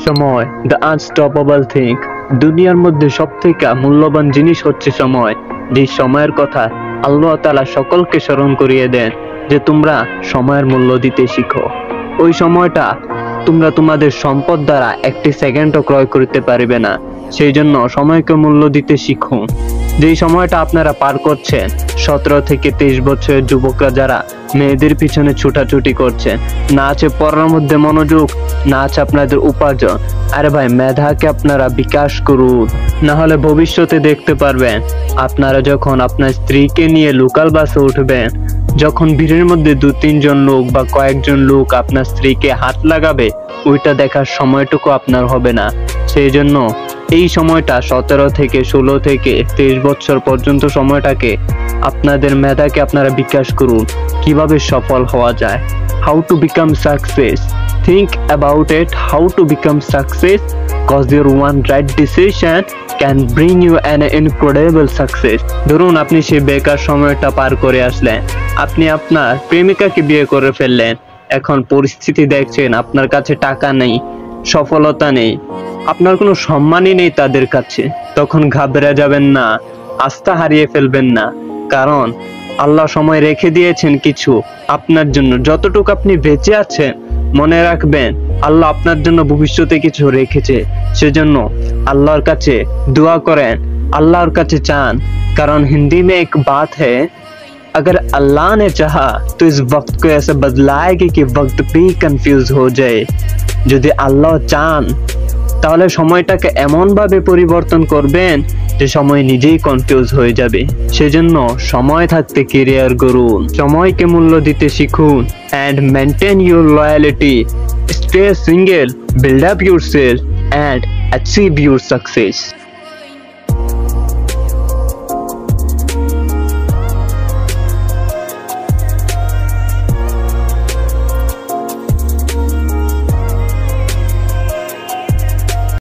সময়, the unstoppable thing. দুনিয়ার মধ্যে সবথেকে মূল্যবান জিনিস হচ্ছে সময়। যে সময়ের কথা আল্লাহ তাআলা সকলকে স্মরণ করিয়ে দেন যে তোমরা সময়ের মূল্য দিতে শিখো। ওই সময়টা তোমরা তোমাদের সম্পদ দ্বারা একটি সেকেন্ডও ক্রয় করতে পারবে না। সেই জন্য সময়কে মূল্য দিতে শিখুন। যেই সময়টা আপনারা পার করছেন, 17 থেকে 23 বছরের যুবকরা যারা মেয়েদের পিছনে ছুটাছুটি করছেন, না আছে পড়ার মধ্যে মনোযোগ, না আছে আপনাদের উপার্জন। আরে ভাই, মেধাকে আপনারা বিকাশ করুন, না হলে ভবিষ্যতে দেখতে পারবেন আপনারা যখন আপনার স্ত্রীকে নিয়ে লোকাল বাসে উঠবেন, যখন ভিড়ের মধ্যে 2-3 জন লোক বা কয়েকজন লোক আপনার স্ত্রীকে হাত লাগাবে, ওইটা দেখার সময়টুকু আপনার হবে না। সেই জন্য এই সময়টা 17 থেকে 16 থেকে 23 বছর পর্যন্ত সময়টাকে আপনাদের মেধাকে আপনারা বিকাশ করুন। কিভাবে সফল হওয়া যায়, how to become success, think about it, how to become success, cause your one right decision can bring you an incredible success. ধরুন আপনি সেই বেকার সময়টা পার করে আসলেন, আপনি আপনার প্রেমিকাকে বিয়ে করে ফেললেন, এখন পরিস্থিতি দেখছেন আপনার কাছে টাকা নেই, সফলতা নেই, আপনার কোনো সম্মানই নেই তাদের কাছে। তখন ঘাবড়ে যাবেন না, আস্থা হারিয়ে ফেলবেন না, কারণ আল্লাহ সময় রেখে দিয়েছেন কিছু আপনার জন্য। যতটুকু আপনি বেঁচে আছেন, মনে রাখবেন আল্লাহ আপনার জন্য ভবিষ্যতে কিছু রেখেছে। সেজন্য আল্লাহর কাছে দোয়া করেন, আল্লাহর কাছে চান, কারণ হিন্দি में एक बात है, अगर अल्लाह ने चाहा तो इस वक्त को ऐसे बदलाएगी कि वक्त भी कंफ्यूज हो जाए। যদি আল্লাহ চান তাহলে সময়টাকে এমন ভাবে পরিবর্তন করবেন যে সময় নিজেই কনফিউজ হয়ে যাবে। সেজন্য সময় থাকতে ক্যারিয়ার গড়ুন, সময়কে মূল্য দিতে শিখুন, and maintain your loyalty, stay single, build up yourself and achieve your success.